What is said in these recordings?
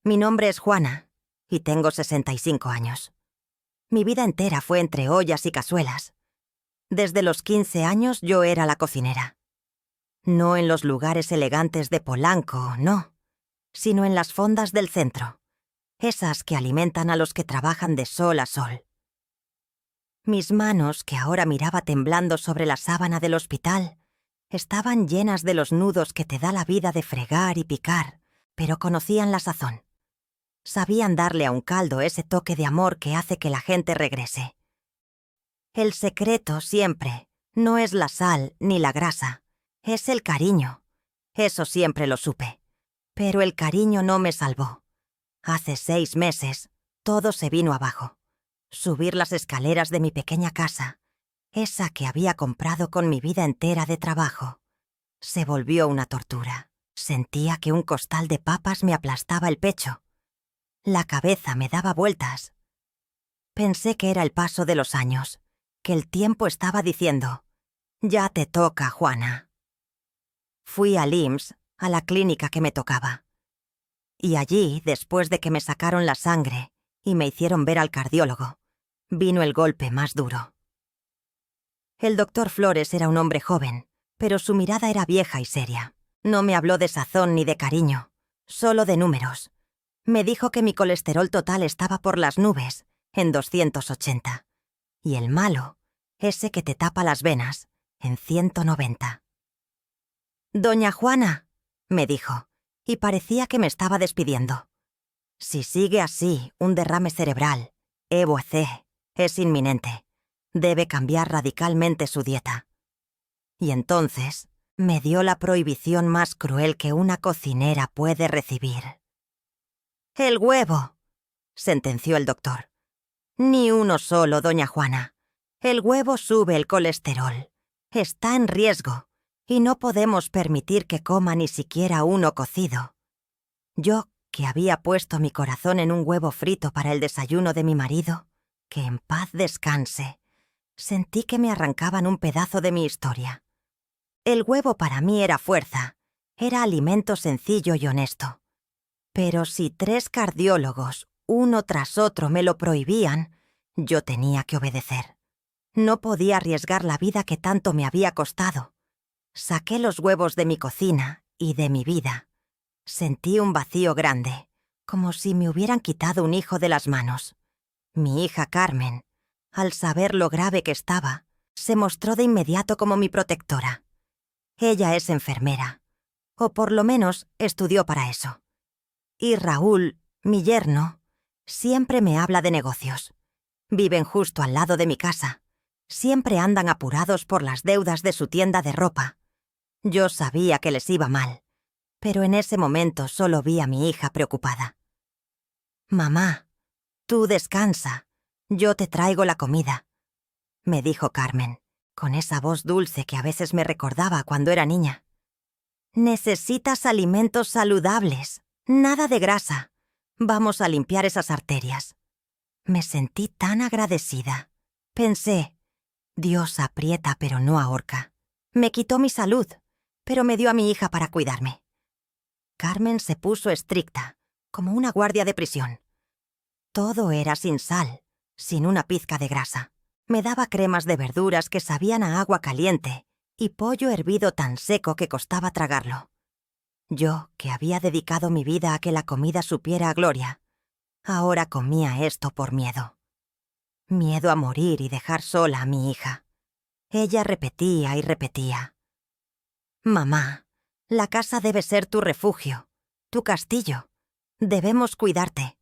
Mi nombre es Juana y tengo 65 años. Mi vida entera fue entre ollas y cazuelas. Desde los 15 años yo era la cocinera. No en los lugares elegantes de Polanco, no, sino en las fondas del centro, esas que alimentan a los que trabajan de sol a sol. Mis manos, que ahora miraba temblando sobre la sábana del hospital, estaban llenas de los nudos que te da la vida de fregar y picar, pero conocían la sazón. Sabían darle a un caldo ese toque de amor que hace que la gente regrese. El secreto siempre no es la sal ni la grasa, es el cariño. Eso siempre lo supe. Pero el cariño no me salvó. Hace 6 meses, todo se vino abajo. Subir las escaleras de mi pequeña casa, esa que había comprado con mi vida entera de trabajo, se volvió una tortura. Sentía que un costal de papas me aplastaba el pecho. La cabeza me daba vueltas. Pensé que era el paso de los años, que el tiempo estaba diciendo, «Ya te toca, Juana». Fui al IMSS, a la clínica que me tocaba. Y allí, después de que me sacaron la sangre y me hicieron ver al cardiólogo, vino el golpe más duro. El doctor Flores era un hombre joven, pero su mirada era vieja y seria. No me habló de sazón ni de cariño, solo de números. Me dijo que mi colesterol total estaba por las nubes, en 280. Y el malo, ese que te tapa las venas, en 190. «Doña Juana», me dijo, y parecía que me estaba despidiendo. «Si sigue así, un derrame cerebral, EBC, es inminente. Debe cambiar radicalmente su dieta». Y entonces me dio la prohibición más cruel que una cocinera puede recibir. «El huevo», sentenció el doctor. «Ni uno solo, doña Juana. El huevo sube el colesterol. Está en riesgo, y no podemos permitir que coma ni siquiera uno cocido». Yo, que había puesto mi corazón en un huevo frito para el desayuno de mi marido, que en paz descanse, sentí que me arrancaban un pedazo de mi historia. El huevo para mí era fuerza, era alimento sencillo y honesto. Pero si 3 cardiólogos, uno tras otro, me lo prohibían, yo tenía que obedecer. No podía arriesgar la vida que tanto me había costado. Saqué los huevos de mi cocina y de mi vida. Sentí un vacío grande, como si me hubieran quitado un hijo de las manos. Mi hija Carmen, al saber lo grave que estaba, se mostró de inmediato como mi protectora. Ella es enfermera, o por lo menos estudió para eso. Y Raúl, mi yerno, siempre me habla de negocios. Viven justo al lado de mi casa. Siempre andan apurados por las deudas de su tienda de ropa. Yo sabía que les iba mal, pero en ese momento solo vi a mi hija preocupada. «Mamá, tú descansa, yo te traigo la comida», me dijo Carmen, con esa voz dulce que a veces me recordaba cuando era niña. «Necesitas alimentos saludables, nada de grasa. Vamos a limpiar esas arterias». Me sentí tan agradecida. Pensé, Dios aprieta pero no ahorca. Me quitó mi salud, pero me dio a mi hija para cuidarme. Carmen se puso estricta, como una guardia de prisión. Todo era sin sal, sin una pizca de grasa. Me daba cremas de verduras que sabían a agua caliente y pollo hervido tan seco que costaba tragarlo. Yo, que había dedicado mi vida a que la comida supiera a gloria, ahora comía esto por miedo. Miedo a morir y dejar sola a mi hija. Ella repetía y repetía: «Mamá, la casa debe ser tu refugio, tu castillo. Debemos cuidarte».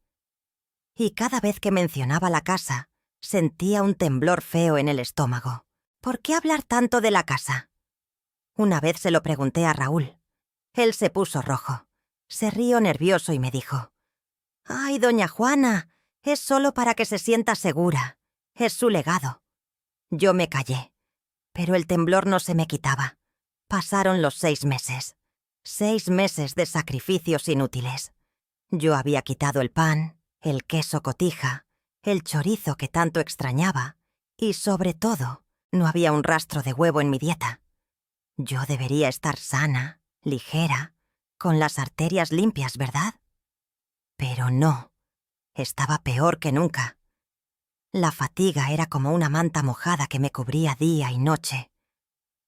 Y cada vez que mencionaba la casa, sentía un temblor feo en el estómago. ¿Por qué hablar tanto de la casa? Una vez se lo pregunté a Raúl. Él se puso rojo. Se rió nervioso y me dijo: «Ay, doña Juana, es solo para que se sienta segura. Es su legado». Yo me callé, pero el temblor no se me quitaba. Pasaron los 6 meses. 6 meses de sacrificios inútiles. Yo había quitado el pan, el queso cotija, el chorizo que tanto extrañaba, y sobre todo, no había un rastro de huevo en mi dieta. Yo debería estar sana, ligera, con las arterias limpias, ¿verdad? Pero no, estaba peor que nunca. La fatiga era como una manta mojada que me cubría día y noche.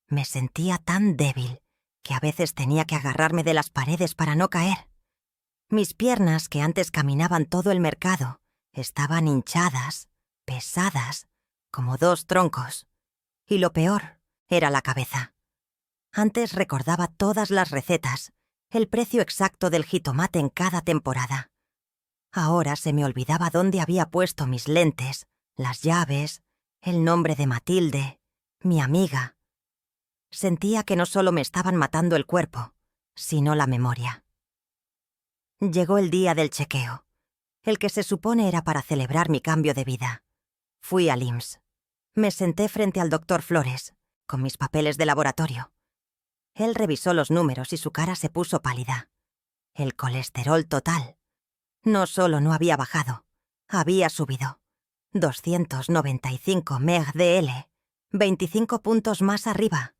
Me sentía tan débil que a veces tenía que agarrarme de las paredes para no caer. Mis piernas, que antes caminaban todo el mercado, estaban hinchadas, pesadas, como 2 troncos. Y lo peor era la cabeza. Antes recordaba todas las recetas, el precio exacto del jitomate en cada temporada. Ahora se me olvidaba dónde había puesto mis lentes, las llaves, el nombre de Matilde, mi amiga. Sentía que no solo me estaban matando el cuerpo, sino la memoria. Llegó el día del chequeo, el que se supone era para celebrar mi cambio de vida. Fui al IMSS. Me senté frente al doctor Flores, con mis papeles de laboratorio. Él revisó los números y su cara se puso pálida. El colesterol total. No solo no había bajado, había subido. 295 mg/dl, 25 puntos más arriba.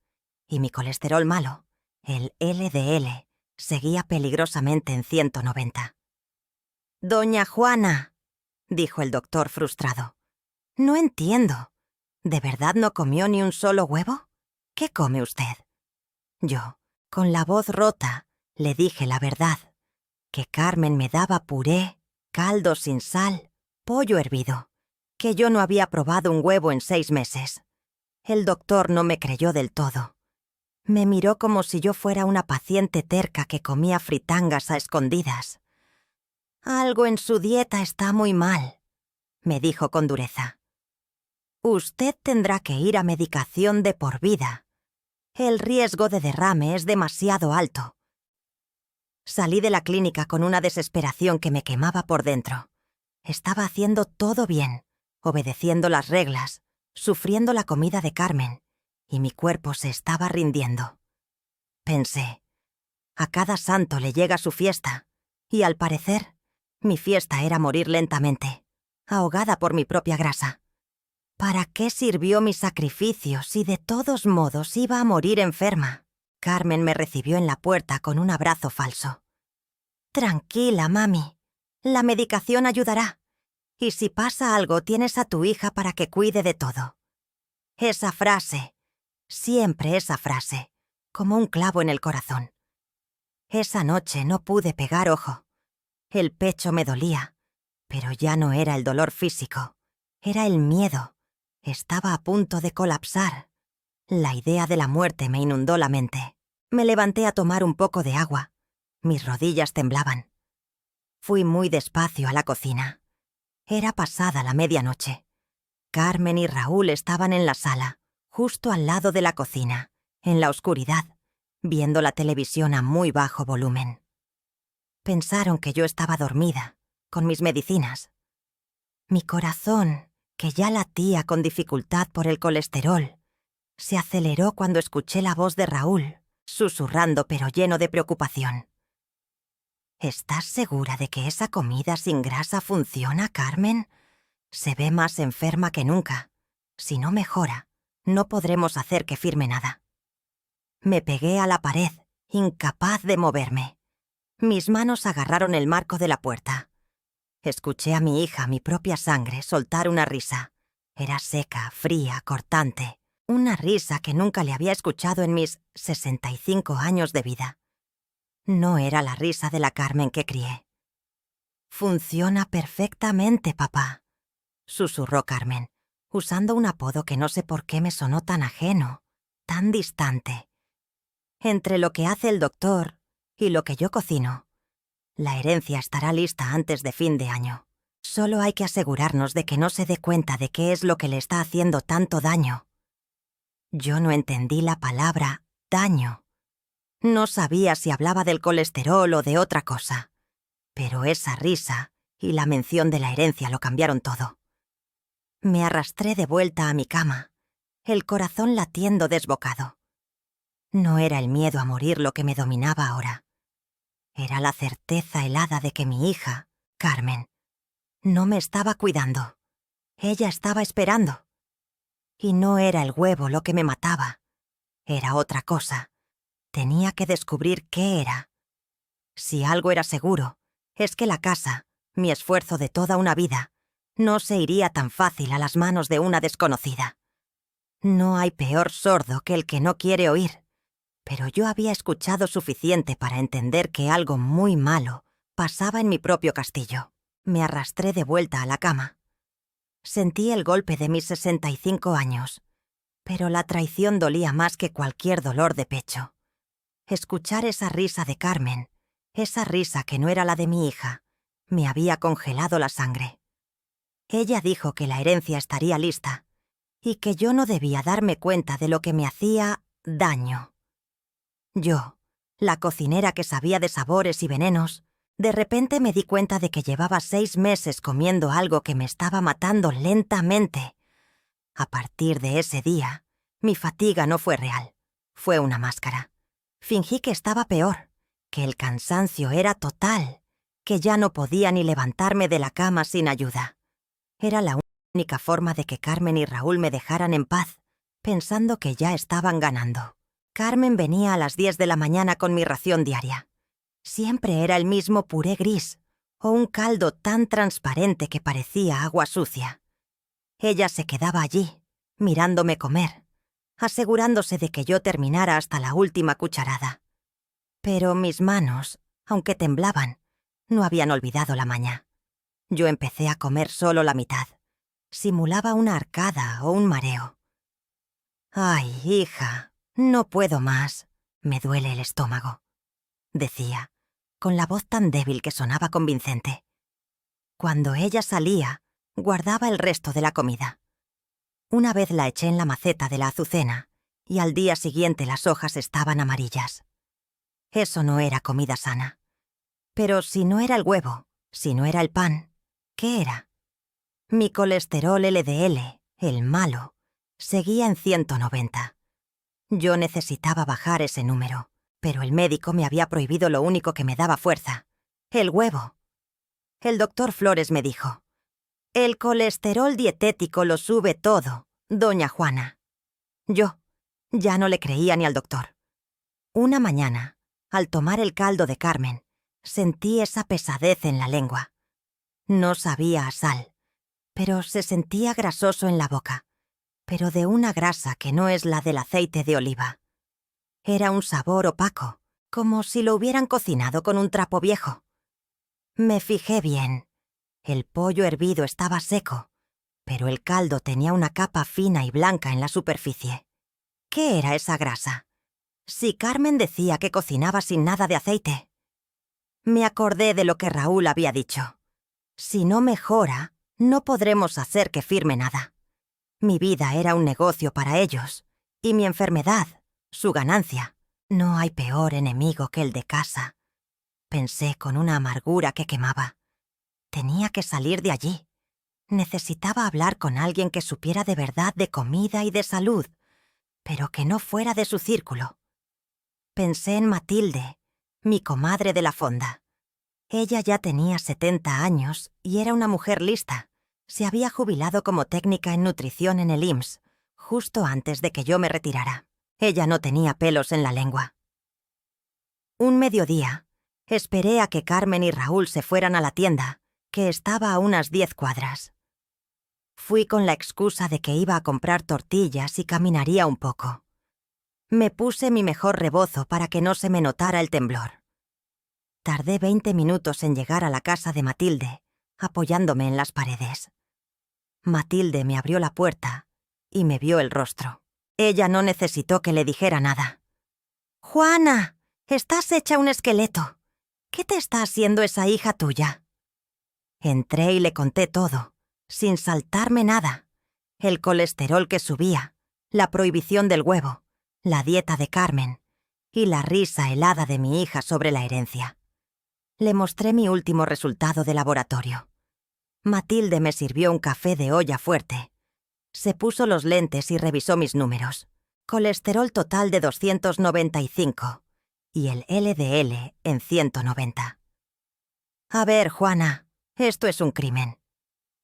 Y mi colesterol malo, el LDL, seguía peligrosamente en 190. «Doña Juana», dijo el doctor frustrado. «No entiendo. ¿De verdad no comió ni un solo huevo? ¿Qué come usted?» Yo, con la voz rota, le dije la verdad, que Carmen me daba puré, caldo sin sal, pollo hervido, que yo no había probado un huevo en 6 meses. El doctor no me creyó del todo. Me miró como si yo fuera una paciente terca que comía fritangas a escondidas. «Algo en su dieta está muy mal», me dijo con dureza. «Usted tendrá que ir a medicación de por vida. El riesgo de derrame es demasiado alto». Salí de la clínica con una desesperación que me quemaba por dentro. Estaba haciendo todo bien, obedeciendo las reglas, sufriendo la comida de Carmen, y mi cuerpo se estaba rindiendo. Pensé, a cada santo le llega su fiesta, y al parecer, mi fiesta era morir lentamente, ahogada por mi propia grasa. ¿Para qué sirvió mi sacrificio si de todos modos iba a morir enferma? Carmen me recibió en la puerta con un abrazo falso. «Tranquila, mami. La medicación ayudará. Y si pasa algo, tienes a tu hija para que cuide de todo». Esa frase, siempre esa frase, como un clavo en el corazón. Esa noche no pude pegar ojo. El pecho me dolía, pero ya no era el dolor físico, era el miedo. Estaba a punto de colapsar. La idea de la muerte me inundó la mente. Me levanté a tomar un poco de agua. Mis rodillas temblaban. Fui muy despacio a la cocina. Era pasada la medianoche. Carmen y Raúl estaban en la sala, justo al lado de la cocina, en la oscuridad, viendo la televisión a muy bajo volumen. Pensaron que yo estaba dormida, con mis medicinas. Mi corazón, que ya latía con dificultad por el colesterol, se aceleró cuando escuché la voz de Raúl, susurrando pero lleno de preocupación. «¿Estás segura de que esa comida sin grasa funciona, Carmen? Se ve más enferma que nunca. Si no mejora, no podremos hacer que firme nada». Me pegué a la pared, incapaz de moverme. Mis manos agarraron el marco de la puerta. Escuché a mi hija, mi propia sangre, soltar una risa. Era seca, fría, cortante. Una risa que nunca le había escuchado en mis 65 años de vida. No era la risa de la Carmen que crié. «Funciona perfectamente, papá», susurró Carmen, usando un apodo que no sé por qué me sonó tan ajeno, tan distante. Entre lo que hace el doctor y lo que yo cocino, la herencia estará lista antes de fin de año. Solo hay que asegurarnos de que no se dé cuenta de qué es lo que le está haciendo tanto daño. Yo no entendí la palabra daño. No sabía si hablaba del colesterol o de otra cosa. Pero esa risa y la mención de la herencia lo cambiaron todo. Me arrastré de vuelta a mi cama, el corazón latiendo desbocado. No era el miedo a morir lo que me dominaba ahora. Era la certeza helada de que mi hija, Carmen, no me estaba cuidando. Ella estaba esperando. Y no era el huevo lo que me mataba. Era otra cosa. Tenía que descubrir qué era. Si algo era seguro, es que la casa, mi esfuerzo de toda una vida, no se iría tan fácil a las manos de una desconocida. No hay peor sordo que el que no quiere oír, pero yo había escuchado suficiente para entender que algo muy malo pasaba en mi propio castillo. Me arrastré de vuelta a la cama. Sentí el golpe de mis 65 años, pero la traición dolía más que cualquier dolor de pecho. Escuchar esa risa de Carmen, esa risa que no era la de mi hija, me había congelado la sangre. Ella dijo que la herencia estaría lista y que yo no debía darme cuenta de lo que me hacía daño. Yo, la cocinera que sabía de sabores y venenos, de repente me di cuenta de que llevaba 6 meses comiendo algo que me estaba matando lentamente. A partir de ese día, mi fatiga no fue real, fue una máscara. Fingí que estaba peor, que el cansancio era total, que ya no podía ni levantarme de la cama sin ayuda. Era la única forma de que Carmen y Raúl me dejaran en paz, pensando que ya estaban ganando. Carmen venía a las 10 de la mañana con mi ración diaria. Siempre era el mismo puré gris o un caldo tan transparente que parecía agua sucia. Ella se quedaba allí, mirándome comer, asegurándose de que yo terminara hasta la última cucharada. Pero mis manos, aunque temblaban, no habían olvidado la maña. Yo empecé a comer solo la mitad. Simulaba una arcada o un mareo. «Ay, hija, no puedo más. Me duele el estómago», decía, con la voz tan débil que sonaba convincente. Cuando ella salía, guardaba el resto de la comida. Una vez la eché en la maceta de la azucena y al día siguiente las hojas estaban amarillas. Eso no era comida sana. Pero si no era el huevo, si no era el pan, ¿qué era? Mi colesterol LDL, el malo, seguía en 190. Yo necesitaba bajar ese número, pero el médico me había prohibido lo único que me daba fuerza, el huevo. El doctor Flores me dijo: «El colesterol dietético lo sube todo, doña Juana». Yo ya no le creía ni al doctor. Una mañana, al tomar el caldo de Carmen, sentí esa pesadez en la lengua. No sabía a sal, pero se sentía grasoso en la boca, pero de una grasa que no es la del aceite de oliva. Era un sabor opaco, como si lo hubieran cocinado con un trapo viejo. Me fijé bien. El pollo hervido estaba seco, pero el caldo tenía una capa fina y blanca en la superficie. ¿Qué era esa grasa? Si Carmen decía que cocinaba sin nada de aceite. Me acordé de lo que Raúl había dicho. Si no mejora, no podremos hacer que firme nada. Mi vida era un negocio para ellos, y mi enfermedad, su ganancia. No hay peor enemigo que el de casa. Pensé con una amargura que quemaba. Tenía que salir de allí. Necesitaba hablar con alguien que supiera de verdad de comida y de salud, pero que no fuera de su círculo. Pensé en Matilde, mi comadre de la fonda. Ella ya tenía 70 años y era una mujer lista. Se había jubilado como técnica en nutrición en el IMSS, justo antes de que yo me retirara. Ella no tenía pelos en la lengua. Un mediodía, esperé a que Carmen y Raúl se fueran a la tienda, que estaba a unas 10 cuadras. Fui con la excusa de que iba a comprar tortillas y caminaría un poco. Me puse mi mejor rebozo para que no se me notara el temblor. Tardé 20 minutos en llegar a la casa de Matilde, apoyándome en las paredes. Matilde me abrió la puerta y me vio el rostro. Ella no necesitó que le dijera nada. «Juana, estás hecha un esqueleto. ¿Qué te está haciendo esa hija tuya?» Entré y le conté todo, sin saltarme nada. El colesterol que subía, la prohibición del huevo, la dieta de Carmen y la risa helada de mi hija sobre la herencia. Le mostré mi último resultado de laboratorio. Matilde me sirvió un café de olla fuerte. Se puso los lentes y revisó mis números. Colesterol total de 295 y el LDL en 190. «A ver, Juana, esto es un crimen».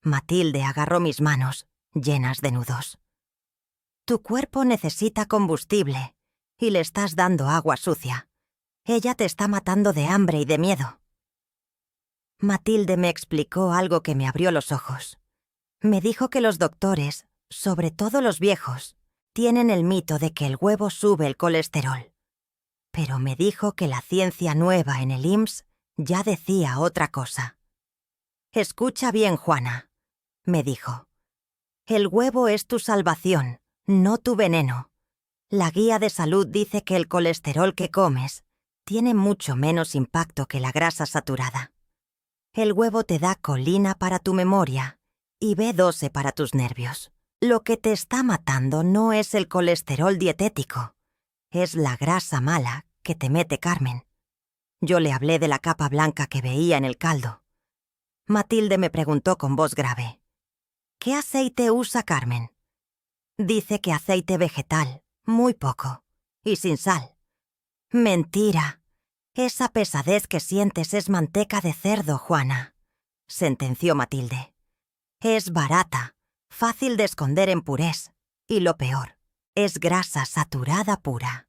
Matilde agarró mis manos, llenas de nudos. «Tu cuerpo necesita combustible y le estás dando agua sucia. Ella te está matando de hambre y de miedo». Matilde me explicó algo que me abrió los ojos. Me dijo que los doctores, sobre todo los viejos, tienen el mito de que el huevo sube el colesterol. Pero me dijo que la ciencia nueva en el IMSS ya decía otra cosa. «Escucha bien, Juana», me dijo. «El huevo es tu salvación, no tu veneno. La guía de salud dice que el colesterol que comes tiene mucho menos impacto que la grasa saturada. El huevo te da colina para tu memoria y B12 para tus nervios. Lo que te está matando no es el colesterol dietético, es la grasa mala que te mete Carmen». Yo le hablé de la capa blanca que veía en el caldo. Matilde me preguntó con voz grave: «¿Qué aceite usa Carmen?» «Dice que aceite vegetal, muy poco, y sin sal». «Mentira. Esa pesadez que sientes es manteca de cerdo, Juana», sentenció Matilde. «Es barata, fácil de esconder en purés, y lo peor, es grasa saturada pura.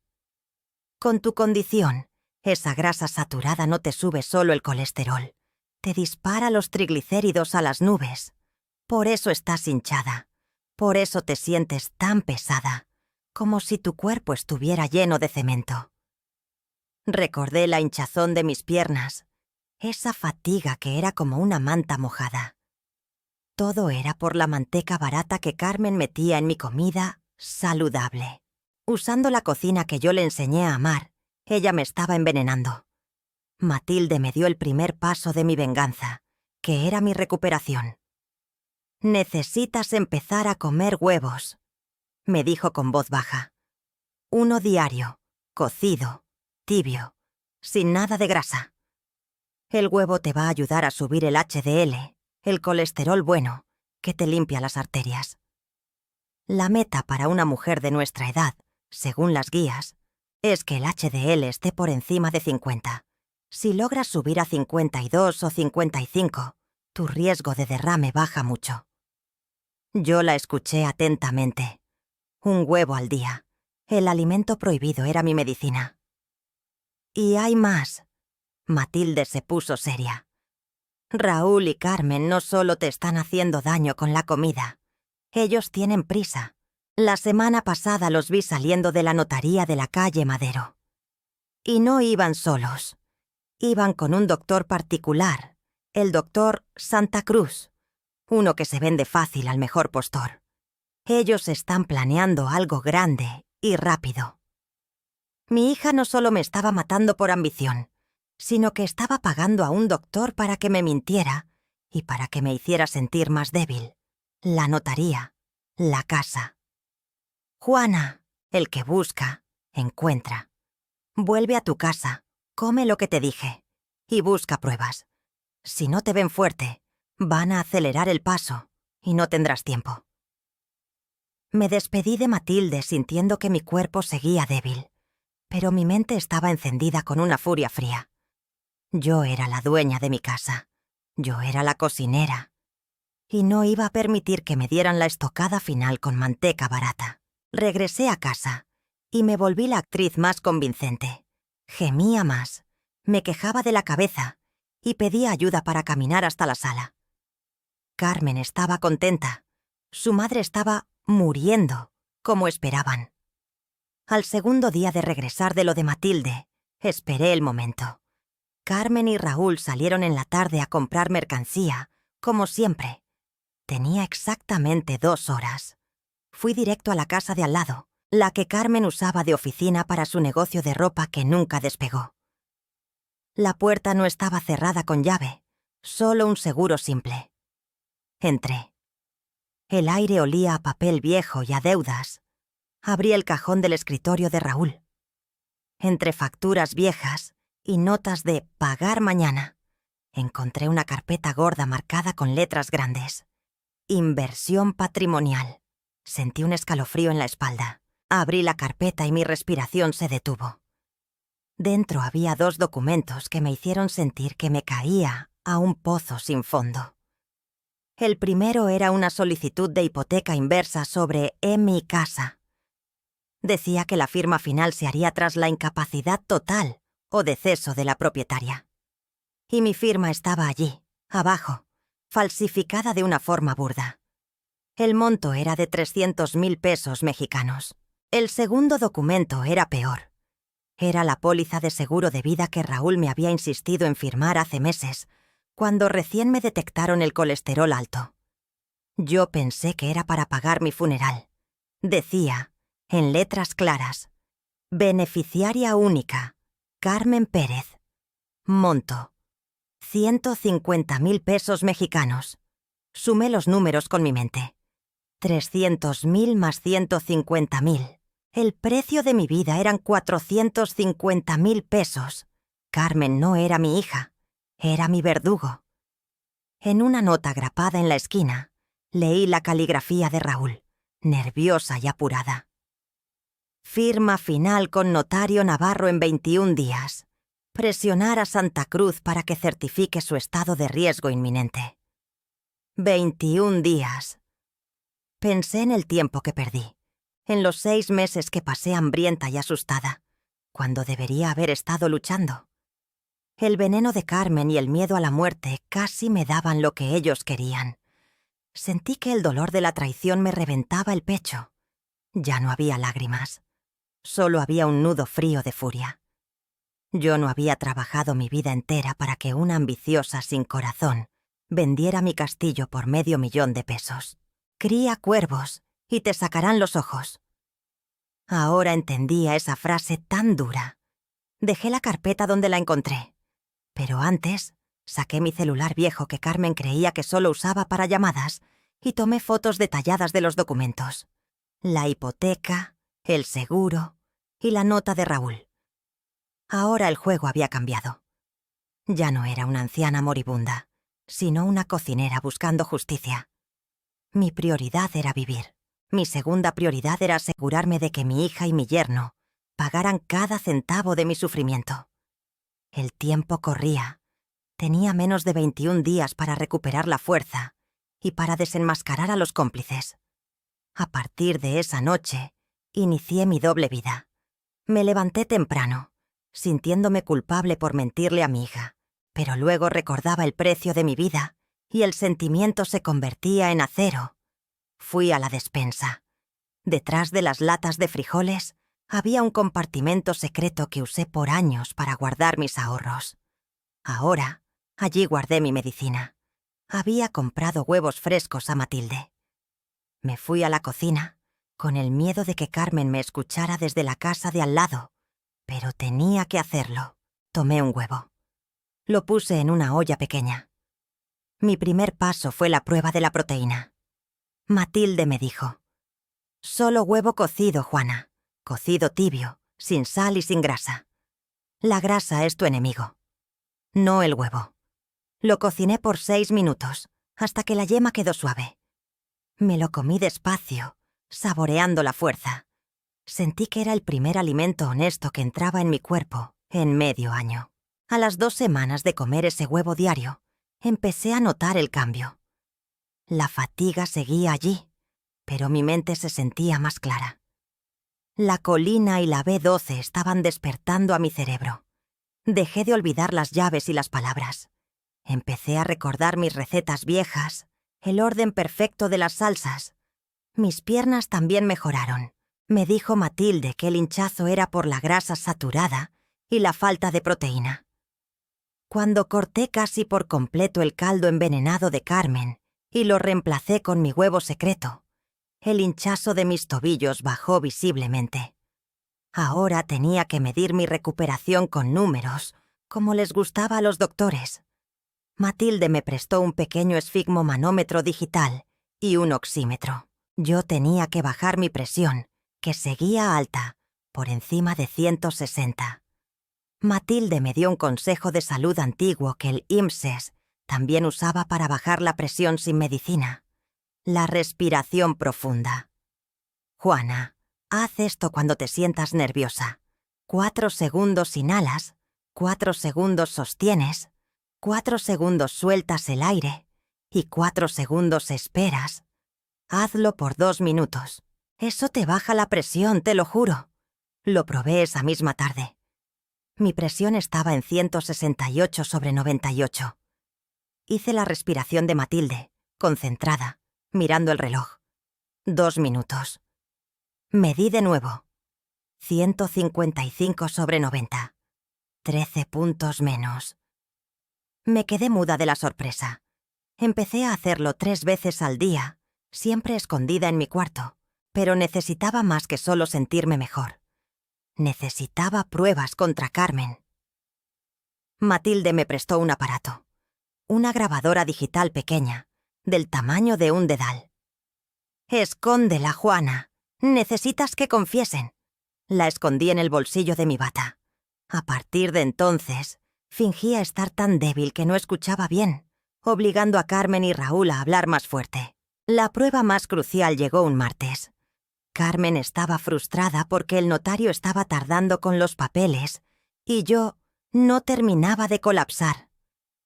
Con tu condición, esa grasa saturada no te sube solo el colesterol, te dispara los triglicéridos a las nubes. Por eso estás hinchada, por eso te sientes tan pesada, como si tu cuerpo estuviera lleno de cemento». Recordé la hinchazón de mis piernas, esa fatiga que era como una manta mojada. Todo era por la manteca barata que Carmen metía en mi comida saludable. Usando la cocina que yo le enseñé a amar, ella me estaba envenenando. Matilde me dio el primer paso de mi venganza, que era mi recuperación. «Necesitas empezar a comer huevos», me dijo con voz baja. «Uno diario, cocido, tibio, sin nada de grasa. El huevo te va a ayudar a subir el HDL, el colesterol bueno, que te limpia las arterias. La meta para una mujer de nuestra edad, según las guías, es que el HDL esté por encima de 50. Si logras subir a 52 o 55, tu riesgo de derrame baja mucho». Yo la escuché atentamente. Un huevo al día. El alimento prohibido era mi medicina. «Y hay más». Matilde se puso seria. «Raúl y Carmen no solo te están haciendo daño con la comida. Ellos tienen prisa. La semana pasada los vi saliendo de la notaría de la calle Madero. Y no iban solos. Iban con un doctor particular, el doctor Santa Cruz, uno que se vende fácil al mejor postor. Ellos están planeando algo grande y rápido. Mi hija no solo me estaba matando por ambición, sino que estaba pagando a un doctor para que me mintiera y para que me hiciera sentir más débil. La notaría, la casa. Juana, el que busca, encuentra. Vuelve a tu casa, come lo que te dije y busca pruebas. Si no te ven fuerte, van a acelerar el paso y no tendrás tiempo». Me despedí de Matilde sintiendo que mi cuerpo seguía débil, pero mi mente estaba encendida con una furia fría. Yo era la dueña de mi casa, yo era la cocinera, y no iba a permitir que me dieran la estocada final con manteca barata. Regresé a casa y me volví la actriz más convincente. Gemía más, me quejaba de la cabeza y pedía ayuda para caminar hasta la sala. Carmen estaba contenta. Su madre estaba muriendo, como esperaban. Al segundo día de regresar de lo de Matilde, esperé el momento. Carmen y Raúl salieron en la tarde a comprar mercancía, como siempre. Tenía exactamente 2 horas. Fui directo a la casa de al lado, la que Carmen usaba de oficina para su negocio de ropa que nunca despegó. La puerta no estaba cerrada con llave, solo un seguro simple. Entré. El aire olía a papel viejo y a deudas. Abrí el cajón del escritorio de Raúl. Entre facturas viejas y notas de pagar mañana, encontré una carpeta gorda marcada con letras grandes. Inversión patrimonial. Sentí un escalofrío en la espalda. Abrí la carpeta y mi respiración se detuvo. Dentro había 2 documentos que me hicieron sentir que me caía a un pozo sin fondo. El primero era una solicitud de hipoteca inversa sobre mi casa. Decía que la firma final se haría tras la incapacidad total o deceso de la propietaria. Y mi firma estaba allí, Abajo, falsificada de una forma burda. El monto era de 300.000 pesos mexicanos. El segundo documento era peor. Era la póliza de seguro de vida que Raúl me había insistido en firmar hace meses, cuando recién me detectaron el colesterol alto. Yo pensé que era para pagar mi funeral. Decía, en letras claras, beneficiaria única, Carmen Pérez. Monto, 150.000 pesos mexicanos. Sumé los números con mi mente. 300.000 más 150.000. El precio de mi vida eran 450.000 pesos. Carmen no era mi hija, era mi verdugo. En una nota grapada en la esquina, leí la caligrafía de Raúl, nerviosa y apurada. Firma final con notario Navarro en 21 días. Presionar a Santa Cruz para que certifique su estado de riesgo inminente. 21 días. Pensé en el tiempo que perdí, en los 6 meses que pasé hambrienta y asustada, cuando debería haber estado luchando. El veneno de Carmen y el miedo a la muerte casi me daban lo que ellos querían. Sentí que el dolor de la traición me reventaba el pecho. Ya no había lágrimas. Solo había un nudo frío de furia. Yo no había trabajado mi vida entera para que una ambiciosa sin corazón vendiera mi castillo por $500,000. Cría cuervos y te sacarán los ojos. Ahora entendía esa frase tan dura. Dejé la carpeta donde la encontré. Pero antes, saqué mi celular viejo que Carmen creía que solo usaba para llamadas y tomé fotos detalladas de los documentos. La hipoteca, el seguro y la nota de Raúl. Ahora el juego había cambiado. Ya no era una anciana moribunda, sino una cocinera buscando justicia. Mi prioridad era vivir. Mi segunda prioridad era asegurarme de que mi hija y mi yerno pagaran cada centavo de mi sufrimiento. El tiempo corría. Tenía menos de 21 días para recuperar la fuerza y para desenmascarar a los cómplices. A partir de esa noche, inicié mi doble vida. Me levanté temprano, sintiéndome culpable por mentirle a mi hija, pero luego recordaba el precio de mi vida y el sentimiento se convertía en acero. Fui a la despensa. Detrás de las latas de frijoles había un compartimento secreto que usé por años para guardar mis ahorros. Ahora, allí guardé mi medicina. Había comprado huevos frescos a Matilde. Me fui a la cocina, con el miedo de que Carmen me escuchara desde la casa de al lado, pero tenía que hacerlo. Tomé un huevo. Lo puse en una olla pequeña. Mi primer paso fue la prueba de la proteína. Matilde me dijo: «Solo huevo cocido, Juana. Cocido tibio, sin sal y sin grasa. La grasa es tu enemigo, no el huevo». Lo cociné por 6 minutos, hasta que la yema quedó suave. Me lo comí despacio, saboreando la fuerza. Sentí que era el primer alimento honesto que entraba en mi cuerpo en medio año. A las 2 semanas de comer ese huevo diario, empecé a notar el cambio. La fatiga seguía allí, pero mi mente se sentía más clara. La colina y la B12 estaban despertando a mi cerebro. Dejé de olvidar las llaves y las palabras. Empecé a recordar mis recetas viejas, el orden perfecto de las salsas. Mis piernas también mejoraron. Me dijo Matilde que el hinchazo era por la grasa saturada y la falta de proteína. Cuando corté casi por completo el caldo envenenado de Carmen y lo reemplacé con mi huevo secreto, el hinchazo de mis tobillos bajó visiblemente. Ahora tenía que medir mi recuperación con números, como les gustaba a los doctores. Matilde me prestó un pequeño esfigmomanómetro digital y un oxímetro. Yo tenía que bajar mi presión, que seguía alta, por encima de 160. Matilde me dio un consejo de salud antiguo que el IMSS también usaba para bajar la presión sin medicina: la respiración profunda. Juana, haz esto cuando te sientas nerviosa. 4 segundos inhalas, 4 segundos sostienes, 4 segundos sueltas el aire y 4 segundos esperas. Hazlo por 2 minutos. Eso te baja la presión, te lo juro. Lo probé esa misma tarde. Mi presión estaba en 168/98. Hice la respiración de Matilde, concentrada, mirando el reloj. 2 minutos. Medí de nuevo. 155/90. 13 puntos menos. Me quedé muda de la sorpresa. Empecé a hacerlo 3 veces al día, siempre escondida en mi cuarto, pero necesitaba más que solo sentirme mejor. Necesitaba pruebas contra Carmen. Matilde me prestó un aparato. Una grabadora digital pequeña, del tamaño de un dedal. «Escóndela, Juana. Necesitas que confiesen». La escondí en el bolsillo de mi bata. A partir de entonces, fingía estar tan débil que no escuchaba bien, obligando a Carmen y Raúl a hablar más fuerte. La prueba más crucial llegó un martes. Carmen estaba frustrada porque el notario estaba tardando con los papeles y yo no terminaba de colapsar.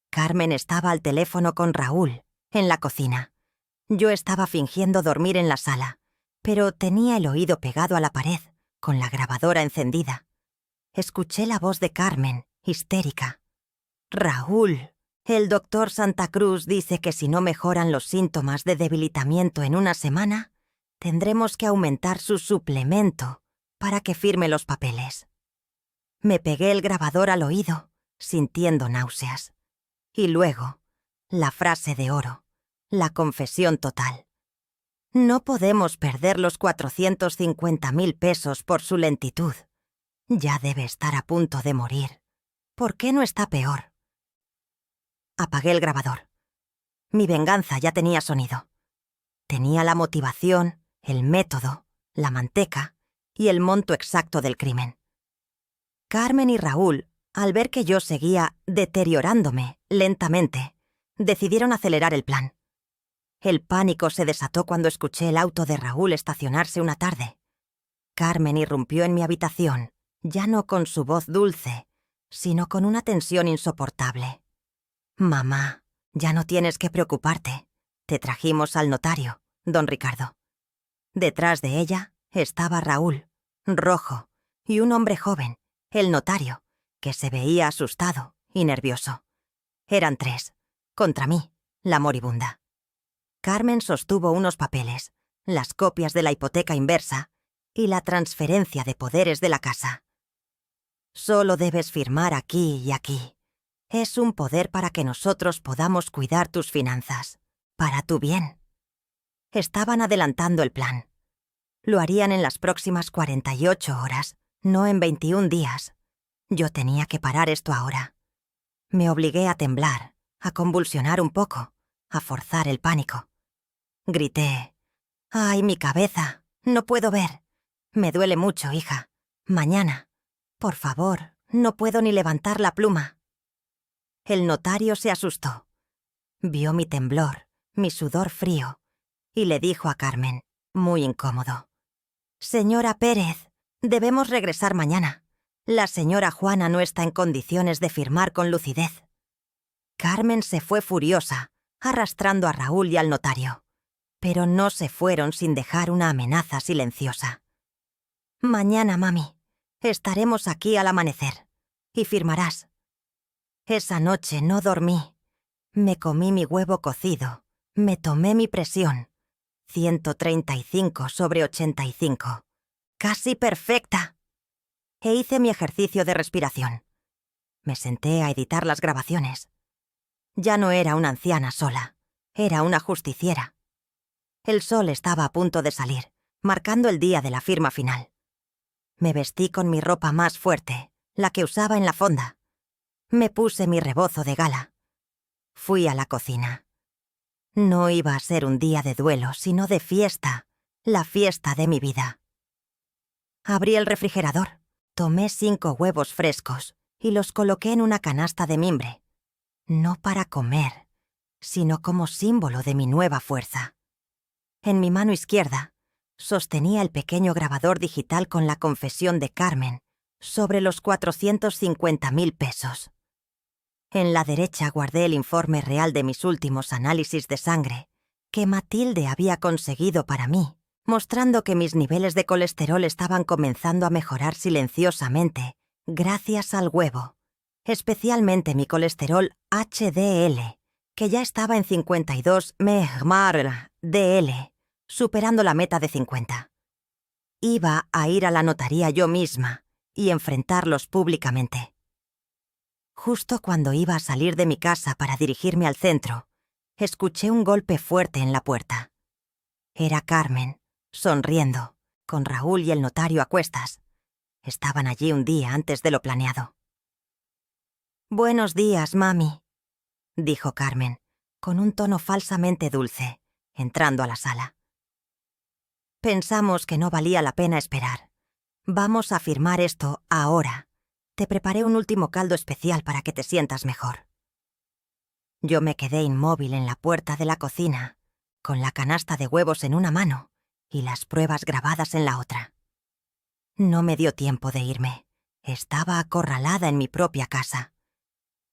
Carmen estaba al teléfono con Raúl, en la cocina. Yo estaba fingiendo dormir en la sala, pero tenía el oído pegado a la pared, con la grabadora encendida. Escuché la voz de Carmen, histérica. «Raúl, el doctor Santa Cruz dice que si no mejoran los síntomas de debilitamiento en una semana, tendremos que aumentar su suplemento para que firme los papeles». Me pegué el grabador al oído, sintiendo náuseas. Y luego, la frase de oro, la confesión total. No podemos perder los 450.000 pesos por su lentitud. Ya debe estar a punto de morir. ¿Por qué no está peor? Apagué el grabador. Mi venganza ya tenía sonido. Tenía la motivación, el método, la manteca y el monto exacto del crimen. Carmen y Raúl, al ver que yo seguía deteriorándome lentamente, decidieron acelerar el plan. El pánico se desató cuando escuché el auto de Raúl estacionarse una tarde. Carmen irrumpió en mi habitación, ya no con su voz dulce, sino con una tensión insoportable. «Mamá, ya no tienes que preocuparte. Te trajimos al notario, don Ricardo». Detrás de ella estaba Raúl, rojo, y un hombre joven, el notario, que se veía asustado y nervioso. Eran 3, contra mí, la moribunda. Carmen sostuvo unos papeles, las copias de la hipoteca inversa y la transferencia de poderes de la casa. «Solo debes firmar aquí y aquí. Es un poder para que nosotros podamos cuidar tus finanzas, para tu bien». Estaban adelantando el plan. Lo harían en las próximas 48 horas, no en 21 días. Yo tenía que parar esto ahora. Me obligué a temblar, a convulsionar un poco, a forzar el pánico. Grité: «¡Ay, mi cabeza! No puedo ver. Me duele mucho, hija. Mañana. Por favor, no puedo ni levantar la pluma». El notario se asustó. Vio mi temblor, mi sudor frío, y le dijo a Carmen, muy incómodo: «Señora Pérez, debemos regresar mañana. La señora Juana no está en condiciones de firmar con lucidez». Carmen se fue furiosa, arrastrando a Raúl y al notario. Pero no se fueron sin dejar una amenaza silenciosa. «Mañana, mami, estaremos aquí al amanecer. Y firmarás». Esa noche no dormí. Me comí mi huevo cocido. Me tomé mi presión. 135/85. ¡Casi perfecta! E hice mi ejercicio de respiración. Me senté a editar las grabaciones. Ya no era una anciana sola. Era una justiciera. El sol estaba a punto de salir, marcando el día de la firma final. Me vestí con mi ropa más fuerte, la que usaba en la fonda. Me puse mi rebozo de gala. Fui a la cocina. No iba a ser un día de duelo, sino de fiesta, la fiesta de mi vida. Abrí el refrigerador, tomé 5 huevos frescos y los coloqué en una canasta de mimbre. No para comer, sino como símbolo de mi nueva fuerza. En mi mano izquierda, sostenía el pequeño grabador digital con la confesión de Carmen sobre los 450.000 pesos. En la derecha guardé el informe real de mis últimos análisis de sangre que Matilde había conseguido para mí, mostrando que mis niveles de colesterol estaban comenzando a mejorar silenciosamente gracias al huevo, especialmente mi colesterol HDL, que ya estaba en 52 Mehmar DL, superando la meta de 50. Iba a ir a la notaría yo misma y enfrentarlos públicamente. Justo cuando iba a salir de mi casa para dirigirme al centro, escuché un golpe fuerte en la puerta. Era Carmen, sonriendo, con Raúl y el notario a cuestas. Estaban allí un día antes de lo planeado. «Buenos días, mami», dijo Carmen, con un tono falsamente dulce, entrando a la sala. «Pensamos que no valía la pena esperar. Vamos a firmar esto ahora. Te preparé un último caldo especial para que te sientas mejor». Yo me quedé inmóvil en la puerta de la cocina, con la canasta de huevos en una mano y las pruebas grabadas en la otra. No me dio tiempo de irme. Estaba acorralada en mi propia casa.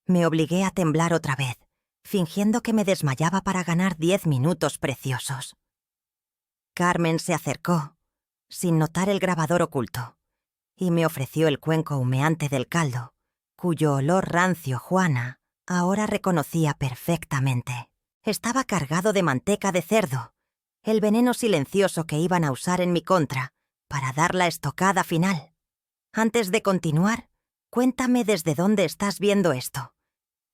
Me obligué a temblar otra vez, fingiendo que me desmayaba para ganar 10 minutos preciosos. Carmen se acercó, sin notar el grabador oculto, y me ofreció el cuenco humeante del caldo, cuyo olor rancio Juana ahora reconocía perfectamente. Estaba cargado de manteca de cerdo, el veneno silencioso que iban a usar en mi contra para dar la estocada final. Antes de continuar, cuéntame desde dónde estás viendo esto.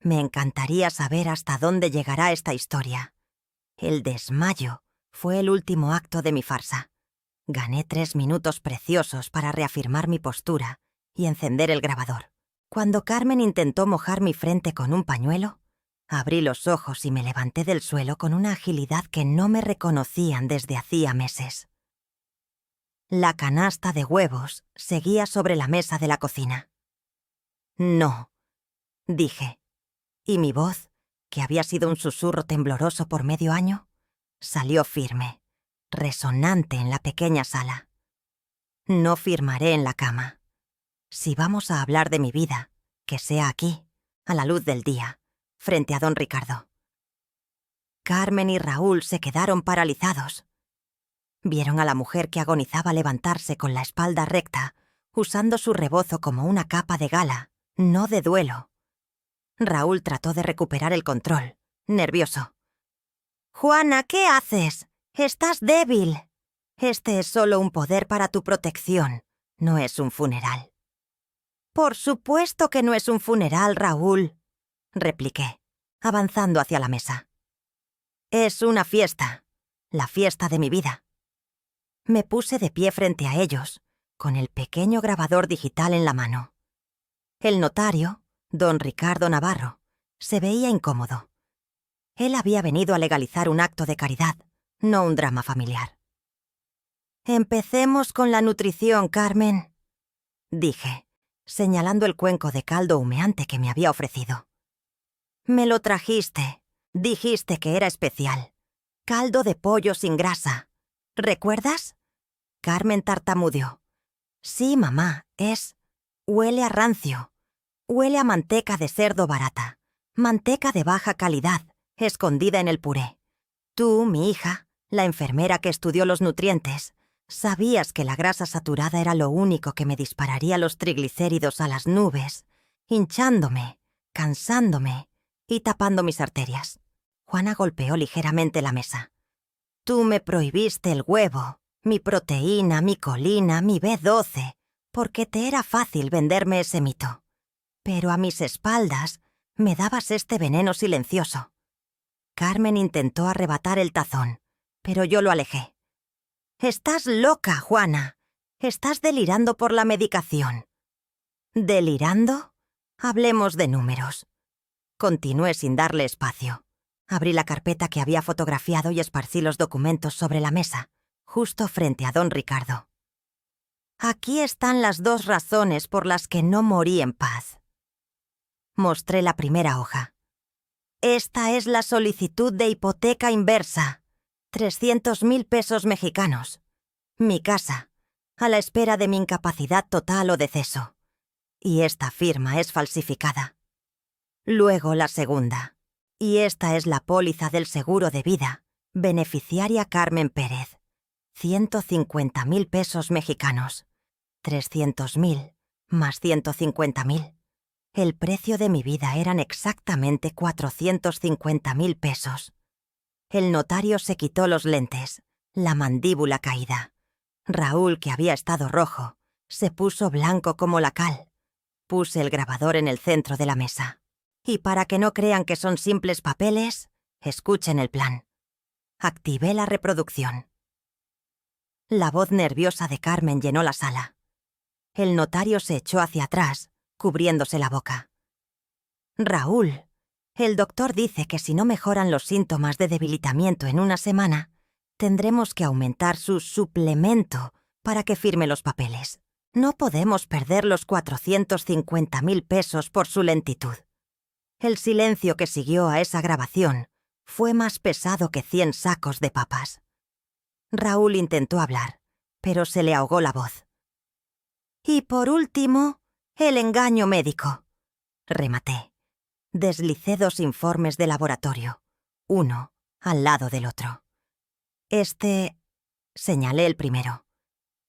Me encantaría saber hasta dónde llegará esta historia. El desmayo fue el último acto de mi farsa. Gané 3 minutos preciosos para reafirmar mi postura y encender el grabador. Cuando Carmen intentó mojar mi frente con un pañuelo, abrí los ojos y me levanté del suelo con una agilidad que no me reconocían desde hacía meses. La canasta de huevos seguía sobre la mesa de la cocina. «No», dije, y mi voz, que había sido un susurro tembloroso por medio año, salió firme, resonante en la pequeña sala. «No firmaré en la cama. Si vamos a hablar de mi vida, que sea aquí, a la luz del día, frente a don Ricardo». Carmen y Raúl se quedaron paralizados. Vieron a la mujer que agonizaba levantarse con la espalda recta, usando su rebozo como una capa de gala, no de duelo. Raúl trató de recuperar el control, nervioso. «Juana, ¿qué haces? Estás débil. Este es solo un poder para tu protección, no es un funeral». «Por supuesto que no es un funeral, Raúl», repliqué, avanzando hacia la mesa. «Es una fiesta, la fiesta de mi vida». Me puse de pie frente a ellos, con el pequeño grabador digital en la mano. El notario, don Ricardo Navarro, se veía incómodo. Él había venido a legalizar un acto de caridad, no un drama familiar. «Empecemos con la nutrición, Carmen», dije, señalando el cuenco de caldo humeante que me había ofrecido. «Me lo trajiste. Dijiste que era especial. Caldo de pollo sin grasa. ¿Recuerdas?» Carmen tartamudeó. «Sí, mamá, es... Huele a rancio. Huele a manteca de cerdo barata. Manteca de baja calidad, escondida en el puré. Tú, mi hija, la enfermera que estudió los nutrientes, sabías que la grasa saturada era lo único que me dispararía los triglicéridos a las nubes, hinchándome, cansándome y tapando mis arterias». Juana golpeó ligeramente la mesa. «Tú me prohibiste el huevo, mi proteína, mi colina, mi B12, porque te era fácil venderme ese mito. Pero a mis espaldas me dabas este veneno silencioso». Carmen intentó arrebatar el tazón, pero yo lo alejé. «Estás loca, Juana. Estás delirando por la medicación». «¿Delirando? Hablemos de números». Continué sin darle espacio. Abrí la carpeta que había fotografiado y esparcí los documentos sobre la mesa, justo frente a don Ricardo. «Aquí están las 2 razones por las que no morí en paz». Mostré la primera hoja. «Esta es la solicitud de hipoteca inversa. 300.000 pesos mexicanos. Mi casa, a la espera de mi incapacidad total o deceso. Y esta firma es falsificada». Luego la segunda. «Y esta es la póliza del seguro de vida. Beneficiaria Carmen Pérez. 150.000 pesos mexicanos. 300.000 más 150.000. El precio de mi vida eran exactamente 450.000 pesos. El notario se quitó los lentes, la mandíbula caída. Raúl, que había estado rojo, se puso blanco como la cal. Puse el grabador en el centro de la mesa. Y para que no crean que son simples papeles, escuchen el plan. Activé la reproducción. La voz nerviosa de Carmen llenó la sala. El notario se echó hacia atrás, cubriéndose la boca. Raúl, el doctor dice que si no mejoran los síntomas de debilitamiento en una semana, tendremos que aumentar su suplemento para que firme los papeles. No podemos perder los 450.000 pesos por su lentitud. El silencio que siguió a esa grabación fue más pesado que 100 sacos de papas. Raúl intentó hablar, pero se le ahogó la voz. Y por último, el engaño médico. Rematé. Deslicé 2 informes de laboratorio, uno al lado del otro. Señalé el primero.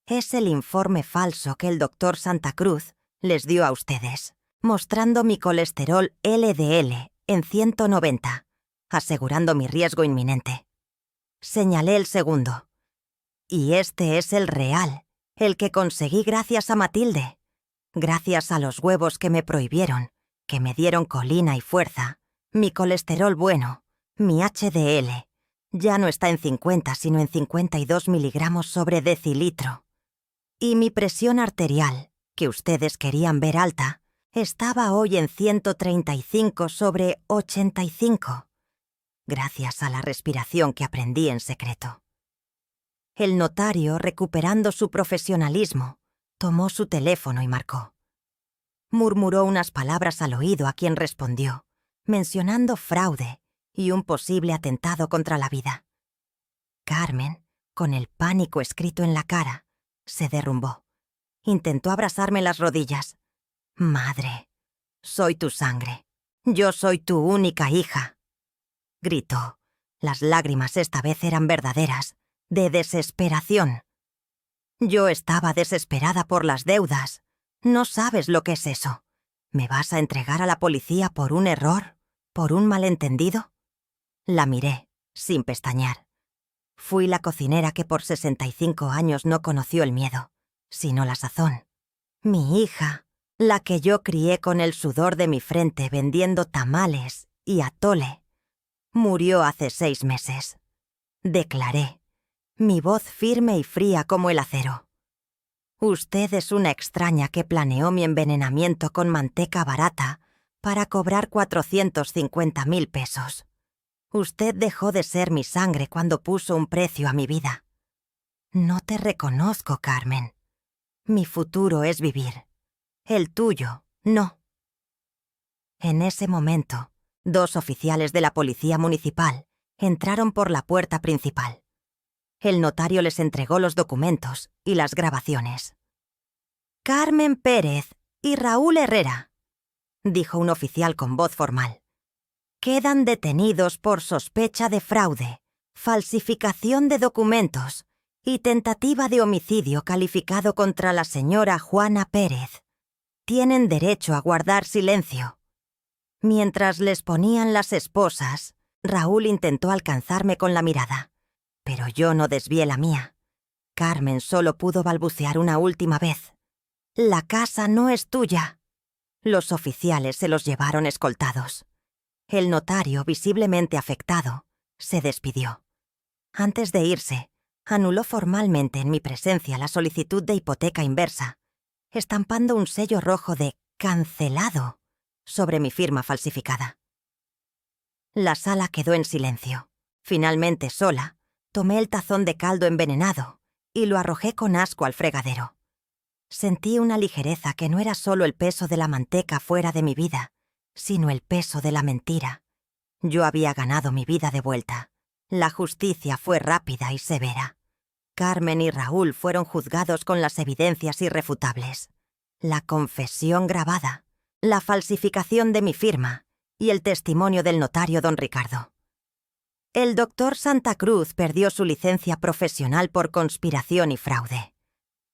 Es el informe falso que el doctor Santa Cruz les dio a ustedes, mostrando mi colesterol LDL en 190, asegurando mi riesgo inminente. Señalé el segundo. Y este es el real, el que conseguí gracias a Matilde, gracias a los huevos que me prohibieron, que me dieron colina y fuerza. Mi colesterol bueno, mi HDL, ya no está en 50 sino en 52 miligramos sobre decilitro. Y mi presión arterial, que ustedes querían ver alta, estaba hoy en 135 sobre 85, gracias a la respiración que aprendí en secreto. El notario, recuperando su profesionalismo, tomó su teléfono y marcó. Murmuró unas palabras al oído a quien respondió, mencionando fraude y un posible atentado contra la vida. Carmen, con el pánico escrito en la cara, se derrumbó. Intentó abrazarme las rodillas. «Madre, soy tu sangre. Yo soy tu única hija», gritó. Las lágrimas esta vez eran verdaderas, de desesperación. Yo estaba desesperada por las deudas. No sabes lo que es eso. ¿Me vas a entregar a la policía por un error? ¿Por un malentendido? La miré, sin pestañear. Fui la cocinera que por 65 años no conoció el miedo, sino la sazón. Mi hija, la que yo crié con el sudor de mi frente vendiendo tamales y atole, murió hace 6 meses. Declaré, mi voz firme y fría como el acero. Usted es una extraña que planeó mi envenenamiento con manteca barata para cobrar 450.000 pesos. Usted dejó de ser mi sangre cuando puso un precio a mi vida. No te reconozco, Carmen. Mi futuro es vivir. El tuyo, no. En ese momento, 2 oficiales de la policía municipal entraron por la puerta principal. El notario les entregó los documentos y las grabaciones. «Carmen Pérez y Raúl Herrera», dijo un oficial con voz formal, «quedan detenidos por sospecha de fraude, falsificación de documentos y tentativa de homicidio calificado contra la señora Juana Pérez. Tienen derecho a guardar silencio». Mientras les ponían las esposas, Raúl intentó alcanzarme con la mirada, pero yo no desvié la mía. Carmen solo pudo balbucear una última vez. «La casa no es tuya». Los oficiales se los llevaron escoltados. El notario, visiblemente afectado, se despidió. Antes de irse, anuló formalmente en mi presencia la solicitud de hipoteca inversa, estampando un sello rojo de «cancelado» sobre mi firma falsificada. La sala quedó en silencio. Finalmente, sola, tomé el tazón de caldo envenenado y lo arrojé con asco al fregadero. Sentí una ligereza que no era solo el peso de la manteca fuera de mi vida, sino el peso de la mentira. Yo había ganado mi vida de vuelta. La justicia fue rápida y severa. Carmen y Raúl fueron juzgados con las evidencias irrefutables. La confesión grabada, la falsificación de mi firma y el testimonio del notario don Ricardo. El doctor Santa Cruz perdió su licencia profesional por conspiración y fraude.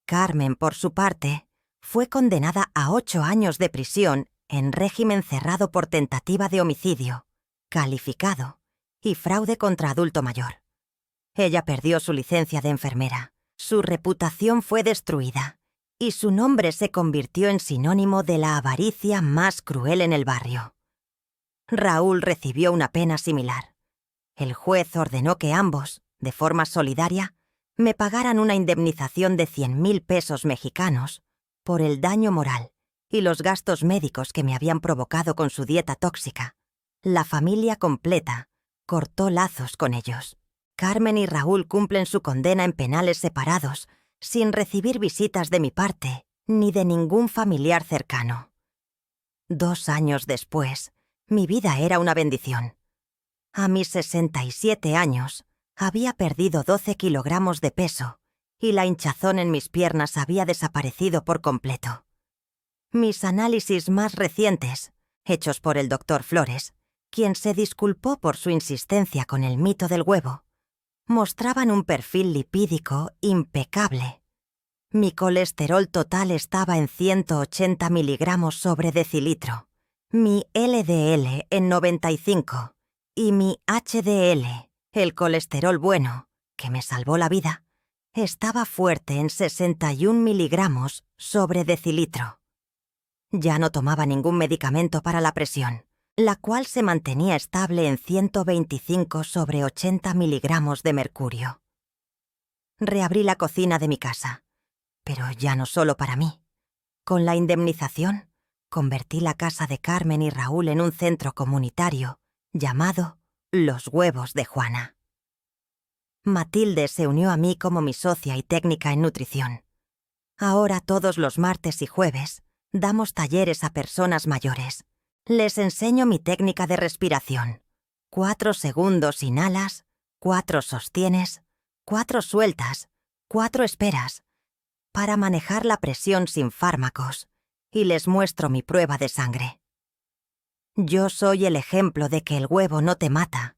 Carmen, por su parte, fue condenada a 8 años de prisión en régimen cerrado por tentativa de homicidio, calificado y fraude contra adulto mayor. Ella perdió su licencia de enfermera, su reputación fue destruida y su nombre se convirtió en sinónimo de la avaricia más cruel en el barrio. Raúl recibió una pena similar. El juez ordenó que ambos, de forma solidaria, me pagaran una indemnización de 100.000 pesos mexicanos por el daño moral y los gastos médicos que me habían provocado con su dieta tóxica. La familia completa cortó lazos con ellos. Carmen y Raúl cumplen su condena en penales separados, sin recibir visitas de mi parte ni de ningún familiar cercano. 2 años después, mi vida era una bendición. A mis 67 años, había perdido 12 kilogramos de peso y la hinchazón en mis piernas había desaparecido por completo. Mis análisis más recientes, hechos por el Dr. Flores, quien se disculpó por su insistencia con el mito del huevo, mostraban un perfil lipídico impecable. Mi colesterol total estaba en 180 miligramos sobre decilitro, mi LDL en 95 y mi HDL, el colesterol bueno, que me salvó la vida, estaba fuerte en 61 miligramos sobre decilitro. Ya no tomaba ningún medicamento para la presión, la cual se mantenía estable en 125 sobre 80 miligramos de mercurio. Reabrí la cocina de mi casa, pero ya no solo para mí. Con la indemnización, convertí la casa de Carmen y Raúl en un centro comunitario llamado Los Huevos de Juana. Matilde se unió a mí como mi socia y técnica en nutrición. Ahora todos los martes y jueves damos talleres a personas mayores. Les enseño mi técnica de respiración. 4 segundos inhalas, 4 sostienes, 4 sueltas, 4 esperas, para manejar la presión sin fármacos, y les muestro mi prueba de sangre. Yo soy el ejemplo de que el huevo no te mata.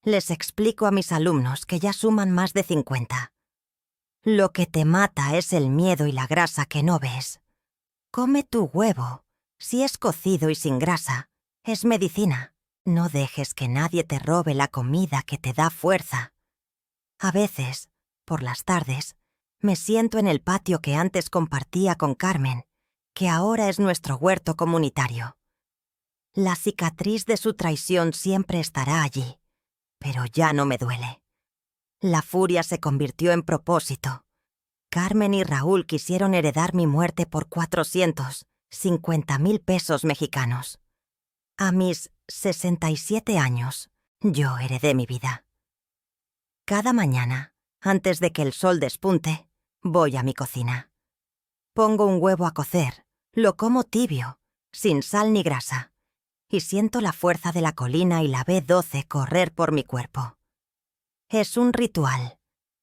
Les explico a mis alumnos que ya suman más de 50. Lo que te mata es el miedo y la grasa que no ves. Come tu huevo. Si es cocido y sin grasa, es medicina. No dejes que nadie te robe la comida que te da fuerza. A veces, por las tardes, me siento en el patio que antes compartía con Carmen, que ahora es nuestro huerto comunitario. La cicatriz de su traición siempre estará allí, pero ya no me duele. La furia se convirtió en propósito. Carmen y Raúl quisieron heredar mi muerte por 450.000 pesos mexicanos. A mis 67 años, yo heredé mi vida. Cada mañana, antes de que el sol despunte, voy a mi cocina. Pongo un huevo a cocer, lo como tibio, sin sal ni grasa, y siento la fuerza de la colina y la B12 correr por mi cuerpo. Es un ritual,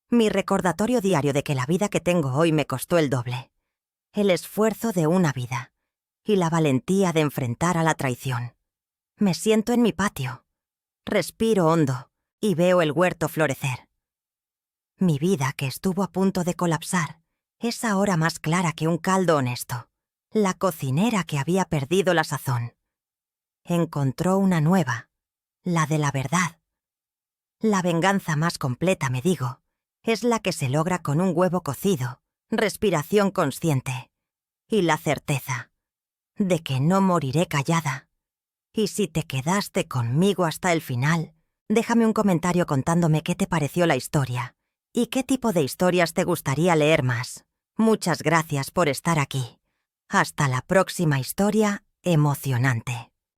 mi recordatorio diario de que la vida que tengo hoy me costó el doble, el esfuerzo de una vida y la valentía de enfrentar a la traición. Me siento en mi patio, respiro hondo y veo el huerto florecer. Mi vida, que estuvo a punto de colapsar, es ahora más clara que un caldo honesto. La cocinera que había perdido la sazón encontró una nueva, la de la verdad. La venganza más completa, me digo, es la que se logra con un huevo cocido, respiración consciente y la certeza de que no moriré callada. Y si te quedaste conmigo hasta el final, déjame un comentario contándome qué te pareció la historia y qué tipo de historias te gustaría leer más. Muchas gracias por estar aquí. Hasta la próxima historia emocionante.